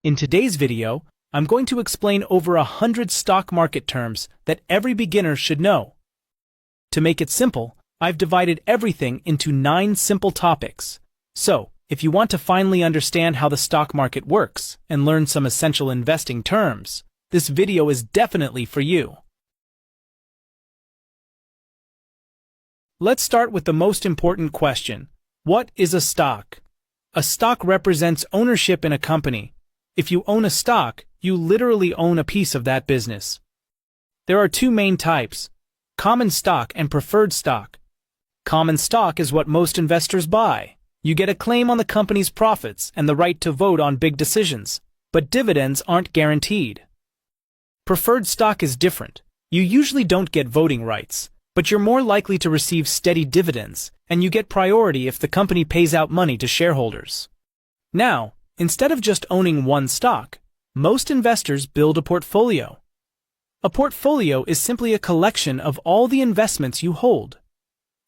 In today's video, I'm going to explain over 100 stock market terms that every beginner should know. To make it simple, I've divided everything into 9 simple topics. So, if you want to finally understand how the stock market works and learn some essential investing terms, this video is definitely for you. Let's start with the most important question. What is a stock? A stock represents ownership in a company. If you own a stock, you literally own a piece of that business. There are 2 main types: common stock and preferred stock. Common stock is what most investors buy. You get a claim on the company's profits and the right to vote on big decisions, but dividends aren't guaranteed. Preferred stock is different. You usually don't get voting rights, but you're more likely to receive steady dividends, and you get priority if the company pays out money to shareholders. Now, instead of just owning one stock, most investors build a portfolio. A portfolio is simply a collection of all the investments you hold.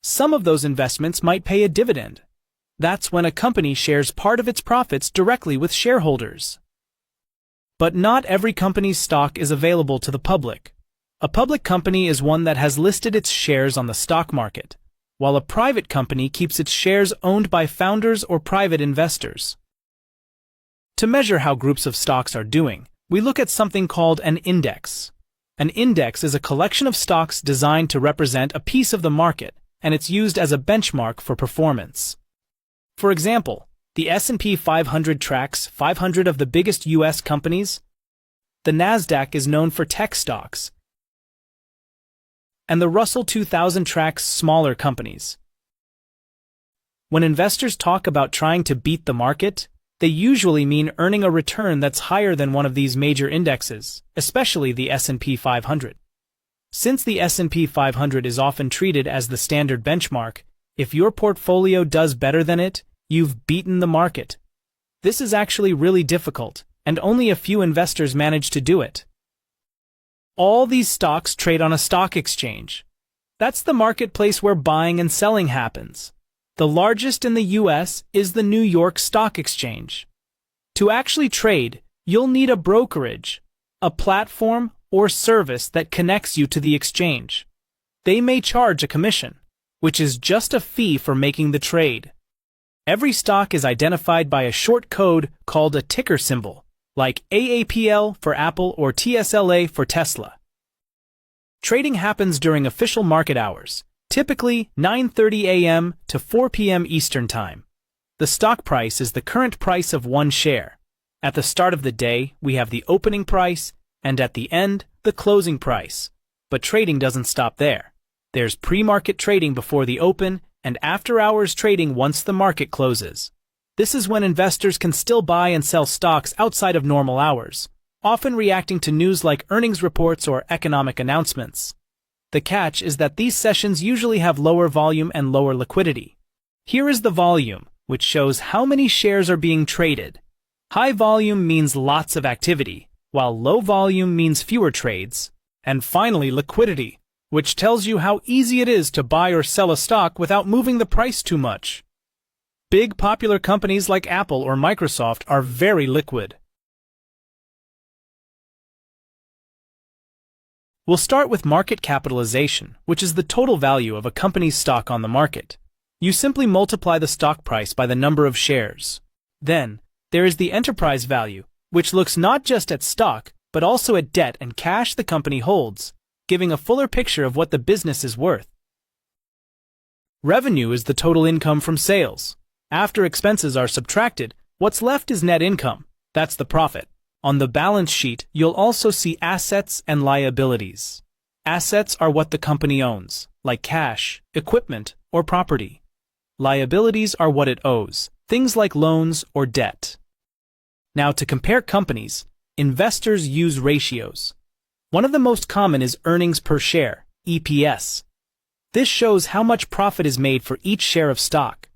Some of those investments might pay a dividend. That's when a company shares part of its profits directly with shareholders. But not every company's stock is available to the public. A public company is one that has listed its shares on the stock market, while a private company keeps its shares owned by founders or private investors. To measure how groups of stocks are doing, we look at something called an index. An index is a collection of stocks designed to represent a piece of the market, and it's used as a benchmark for performance. For example, the S&P 500 tracks 500 of the biggest U.S. companies. The Nasdaq is known for tech stocks, and the Russell 2000 tracks smaller companies. When investors talk about trying to beat the market, they usually mean earning a return that's higher than one of these major indexes, especially the S&P 500. Since the S&P 500 is often treated as the standard benchmark, if your portfolio does better than it, you've beaten the market. This is actually really difficult, and only a few investors manage to do it. All these stocks trade on a stock exchange. That's the marketplace where buying and selling happens. The largest in the U.S. is the New York Stock Exchange. To actually trade, you'll need a brokerage, a platform or service that connects you to the exchange. They may charge a commission, which is just a fee for making the trade. Every stock is identified by a short code called a ticker symbol, like AAPL for Apple or TSLA for Tesla. Trading happens during official market hours, typically 9:30 a.m. to 4 p.m. Eastern Time. The stock price is the current price of one share. At the start of the day, we have the opening price, and at the end, the closing price. But trading doesn't stop there. There's pre-market trading before the open, and after-hours trading once the market closes. This is when investors can still buy and sell stocks outside of normal hours, often reacting to news like earnings reports or economic announcements. The catch is that these sessions usually have lower volume and lower liquidity. Here is the volume, which shows how many shares are being traded. High volume means lots of activity, while low volume means fewer trades. And finally, liquidity, which tells you how easy it is to buy or sell a stock without moving the price too much. Big popular companies like Apple or Microsoft are very liquid. We'll start with market capitalization, which is the total value of a company's stock on the market. You simply multiply the stock price by the number of shares. Then, there is the enterprise value, which looks not just at stock, but also at debt and cash the company holds, giving a fuller picture of what the business is worth. Revenue is the total income from sales. After expenses are subtracted, what's left is net income. That's the profit. On the balance sheet, you'll also see assets and liabilities. Assets are what the company owns, like cash, equipment, or property. Liabilities are what it owes, things like loans or debt. Now, to compare companies, investors use ratios. One of the most common is earnings per share, EPS. This shows how much profit is made for each share of stock.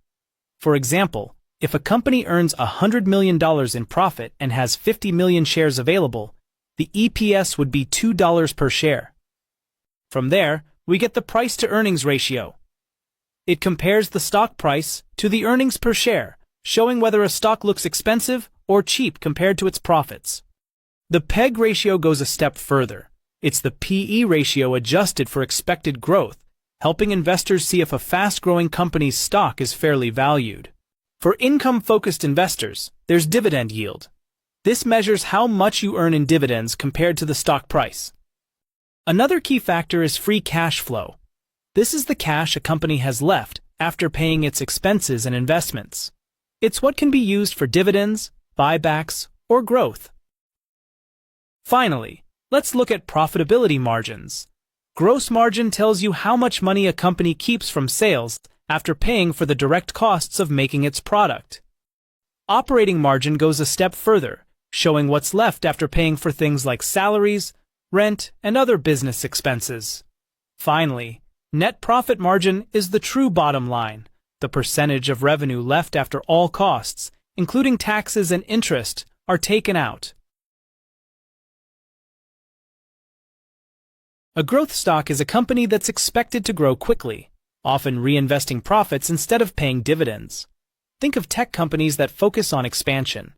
For example, if a company earns $100 million in profit and has 50 million shares available, the EPS would be $2 per share. From there, we get the price-to-earnings ratio. It compares the stock price to the earnings per share, showing whether a stock looks expensive or cheap compared to its profits. The PEG ratio goes a step further. It's the PE ratio adjusted for expected growth, helping investors see if a fast-growing company's stock is fairly valued. For income-focused investors, there's dividend yield. This measures how much you earn in dividends compared to the stock price. Another key factor is free cash flow. This is the cash a company has left after paying its expenses and investments. It's what can be used for dividends, buybacks, or growth. Finally, let's look at profitability margins. Gross margin tells you how much money a company keeps from sales after paying for the direct costs of making its product. Operating margin goes a step further, showing what's left after paying for things like salaries, rent, and other business expenses. Finally, net profit margin is the true bottom line, the percentage of revenue left after all costs, including taxes and interest, are taken out. A growth stock is a company that's expected to grow quickly, often reinvesting profits instead of paying dividends. Think of tech companies that focus on expansion.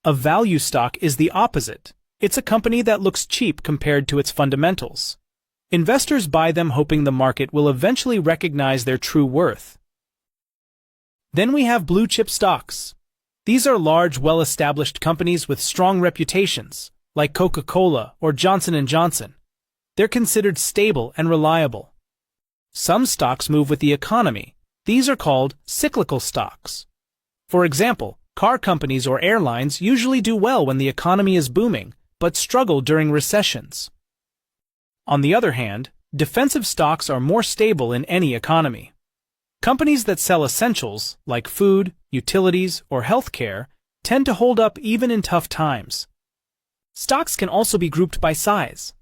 A value stock is the opposite. It's a company that looks cheap compared to its fundamentals. Investors buy them hoping the market will eventually recognize their true worth. Then we have blue chip stocks. These are large, well-established companies with strong reputations, like Coca-Cola or Johnson & Johnson. They're considered stable and reliable. Some stocks move with the economy. These are called cyclical stocks. For example, car companies or airlines usually do well when the economy is booming, but struggle during recessions. On the other hand, defensive stocks are more stable in any economy. Companies that sell essentials, like food, utilities, or healthcare, tend to hold up even in tough times. Stocks can also be grouped by size.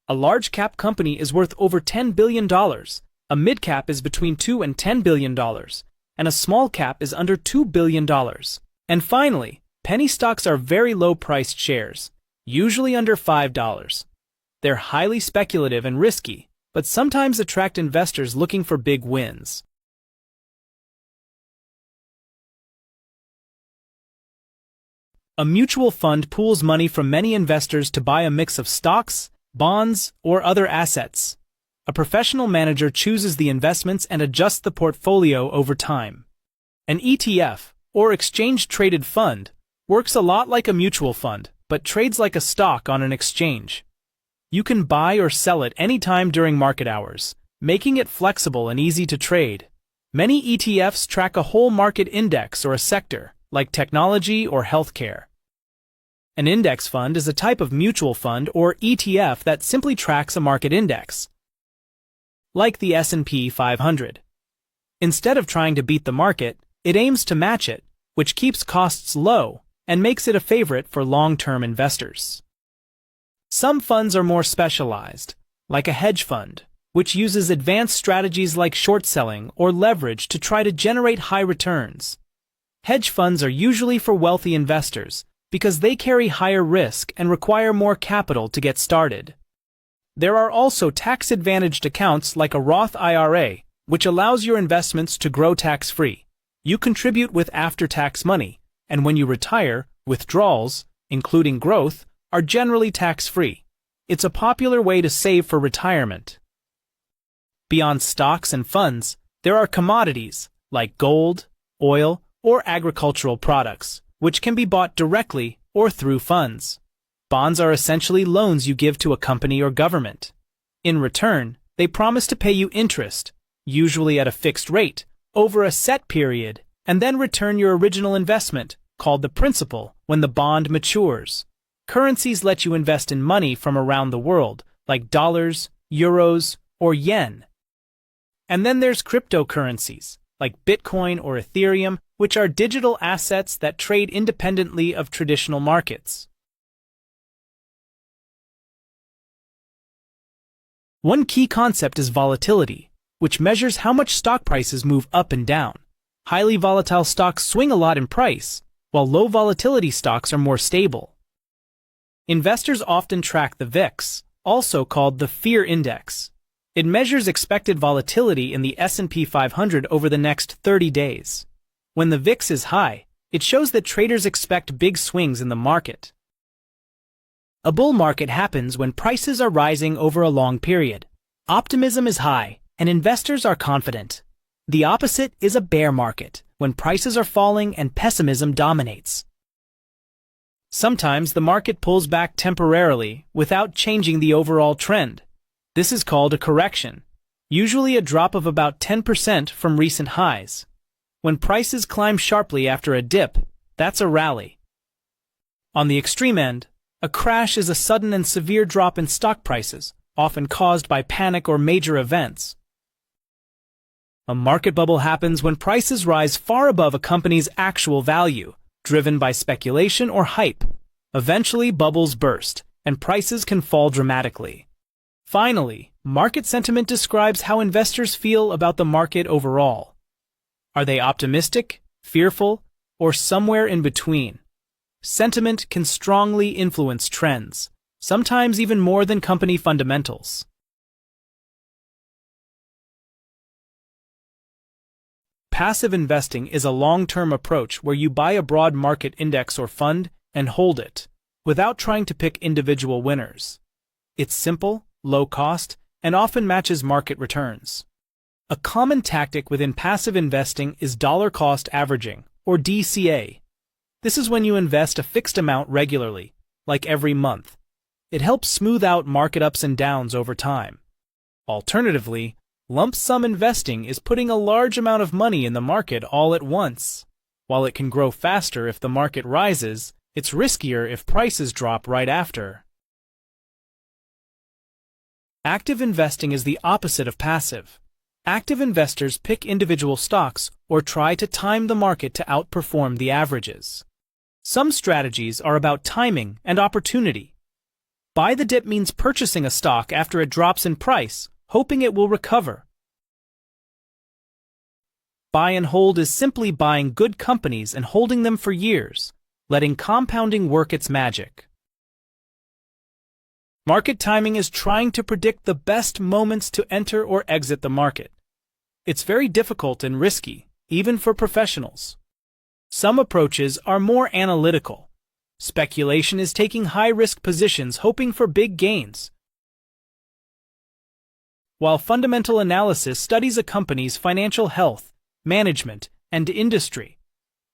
A large-cap company is worth over $10 billion, a mid-cap is between $2 and $10 billion, and a small cap is under $2 billion. And finally, penny stocks are very low-priced shares, usually under $5. They're highly speculative and risky, but sometimes attract investors looking for big wins. A mutual fund pools money from many investors to buy a mix of stocks, bonds, or other assets. A professional manager chooses the investments and adjusts the portfolio over time. An ETF, or exchange-traded fund, works a lot like a mutual fund, but trades like a stock on an exchange. You can buy or sell it anytime during market hours, making it flexible and easy to trade. Many ETFs track a whole market index or a sector, like technology or healthcare. An index fund is a type of mutual fund or ETF that simply tracks a market index, like the S&P 500. Instead of trying to beat the market, it aims to match it, which keeps costs low and makes it a favorite for long-term investors. Some funds are more specialized, like a hedge fund, which uses advanced strategies like short selling or leverage to try to generate high returns. Hedge funds are usually for wealthy investors, because they carry higher risk and require more capital to get started. There are also tax-advantaged accounts like a Roth IRA, which allows your investments to grow tax-free. You contribute with after-tax money, and when you retire, withdrawals, including growth, are generally tax-free. It's a popular way to save for retirement. Beyond stocks and funds, there are commodities like gold, oil, or agricultural products, which can be bought directly or through funds. Bonds are essentially loans you give to a company or government. In return, they promise to pay you interest, usually at a fixed rate, over a set period, and then return your original investment, called the principal, when the bond matures. Currencies let you invest in money from around the world, like dollars, euros, or yen. And then there's cryptocurrencies, like Bitcoin or Ethereum, which are digital assets that trade independently of traditional markets. One key concept is volatility, which measures how much stock prices move up and down. Highly volatile stocks swing a lot in price, while low volatility stocks are more stable. Investors often track the VIX, also called the Fear Index. It measures expected volatility in the S&P 500 over the next 30 days. When the VIX is high, It shows that traders expect big swings in the market. A bull market happens when prices are rising over a long period. Optimism is high, and investors are confident. The opposite is a bear market, when prices are falling and pessimism dominates. Sometimes the market pulls back temporarily without changing the overall trend. This is called a correction, usually a drop of about 10% from recent highs. When prices climb sharply after a dip, that's a rally. On the extreme end, a crash is a sudden and severe drop in stock prices, often caused by panic or major events. A market bubble happens when prices rise far above a company's actual value, driven by speculation or hype. Eventually, bubbles burst, and prices can fall dramatically. Finally, market sentiment describes how investors feel about the market overall. Are they optimistic, fearful, or somewhere in between? Sentiment can strongly influence trends, sometimes even more than company fundamentals. Passive investing is a long-term approach where you buy a broad market index or fund and hold it, without trying to pick individual winners. It's simple, low cost, and often matches market returns. A common tactic within passive investing is dollar cost averaging, or DCA. This is when you invest a fixed amount regularly, like every month. It helps smooth out market ups and downs over time. Alternatively, lump sum investing is putting a large amount of money in the market all at once. While it can grow faster if the market rises, it's riskier if prices drop right after. Active investing is the opposite of passive. Active investors pick individual stocks or try to time the market to outperform the averages. Some strategies are about timing and opportunity. Buy the dip means purchasing a stock after it drops in price, hoping it will recover. Buy and hold is simply buying good companies and holding them for years, letting compounding work its magic. Market timing is trying to predict the best moments to enter or exit the market. It's very difficult and risky, even for professionals. Some approaches are more analytical. Speculation is taking high-risk positions hoping for big gains, while fundamental analysis studies a company's financial health, management, and industry.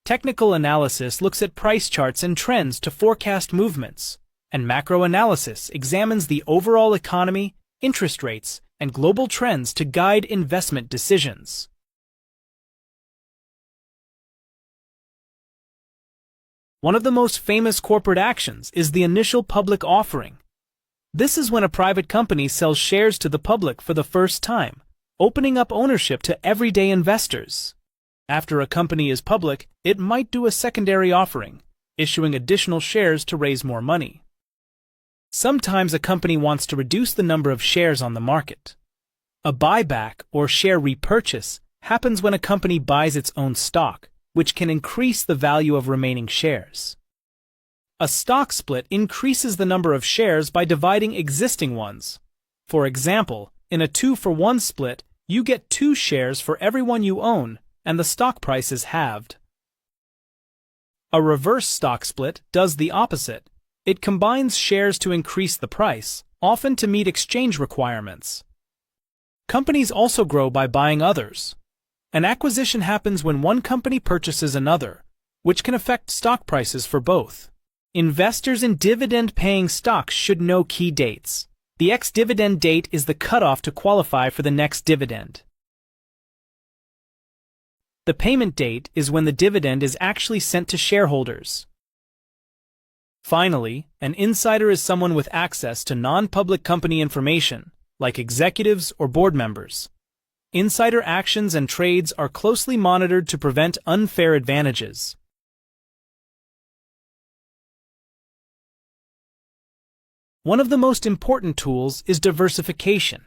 Technical analysis looks at price charts and trends to forecast movements, and macro analysis examines the overall economy, interest rates, and global trends to guide investment decisions. One of the most famous corporate actions is the initial public offering. This is when a private company sells shares to the public for the first time, opening up ownership to everyday investors. After a company is public, it might do a secondary offering, issuing additional shares to raise more money. Sometimes a company wants to reduce the number of shares on the market. A buyback or share repurchase happens when a company buys its own stock, which can increase the value of remaining shares. A stock split increases the number of shares by dividing existing ones. For example, in a 2-for-1 split, you get 2 shares for every one you own, and the stock price is halved. A reverse stock split does the opposite. It combines shares to increase the price, often to meet exchange requirements. Companies also grow by buying others. An acquisition happens when one company purchases another, which can affect stock prices for both. Investors in dividend-paying stocks should know key dates. The ex-dividend date is the cutoff to qualify for the next dividend. The payment date is when the dividend is actually sent to shareholders. Finally, an insider is someone with access to non-public company information, like executives or board members. Insider actions and trades are closely monitored to prevent unfair advantages. One of the most important tools is diversification.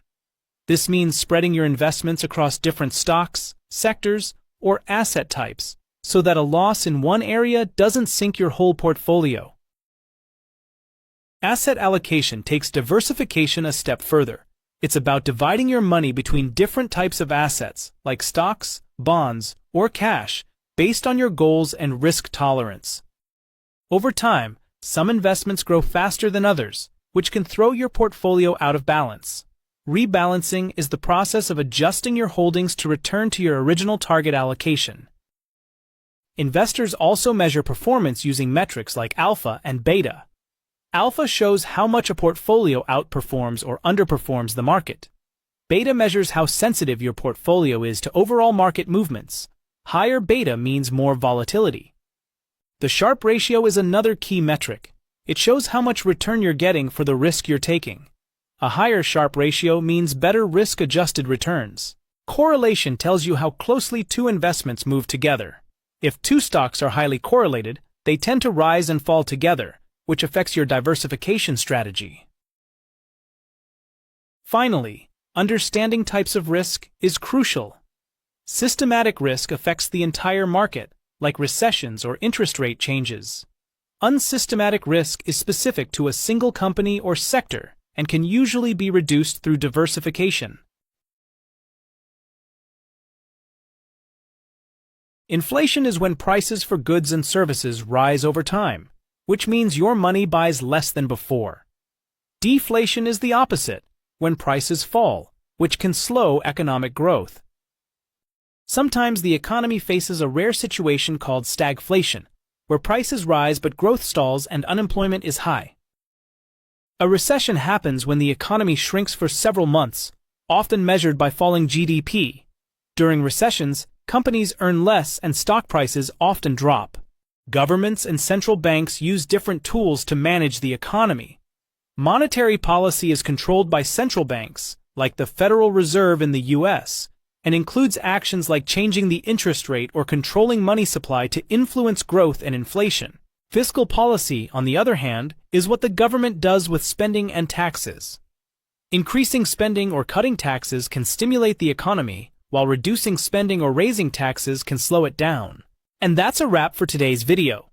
This means spreading your investments across different stocks, sectors, or asset types, so that a loss in one area doesn't sink your whole portfolio. Asset allocation takes diversification a step further. It's about dividing your money between different types of assets, like stocks, bonds, or cash, based on your goals and risk tolerance. Over time, some investments grow faster than others, which can throw your portfolio out of balance. Rebalancing is the process of adjusting your holdings to return to your original target allocation. Investors also measure performance using metrics like alpha and beta. Alpha shows how much a portfolio outperforms or underperforms the market. Beta measures how sensitive your portfolio is to overall market movements. Higher beta means more volatility. The Sharpe ratio is another key metric. It shows how much return you're getting for the risk you're taking. A higher Sharpe ratio means better risk-adjusted returns. Correlation tells you how closely two investments move together. If two stocks are highly correlated, they tend to rise and fall together, which affects your diversification strategy. Finally, understanding types of risk is crucial. Systematic risk affects the entire market, like recessions or interest rate changes. Unsystematic risk is specific to a single company or sector and can usually be reduced through diversification. Inflation is when prices for goods and services rise over time, which means your money buys less than before. Deflation is the opposite, when prices fall, which can slow economic growth. Sometimes the economy faces a rare situation called stagflation, where prices rise but growth stalls and unemployment is high. A recession happens when the economy shrinks for several months, often measured by falling GDP. During recessions, companies earn less and stock prices often drop. Governments and central banks use different tools to manage the economy. Monetary policy is controlled by central banks, like the Federal Reserve in the U.S., and includes actions like changing the interest rate or controlling money supply to influence growth and inflation. Fiscal policy, on the other hand, is what the government does with spending and taxes. Increasing spending or cutting taxes can stimulate the economy, while reducing spending or raising taxes can slow it down. And that's a wrap for today's video.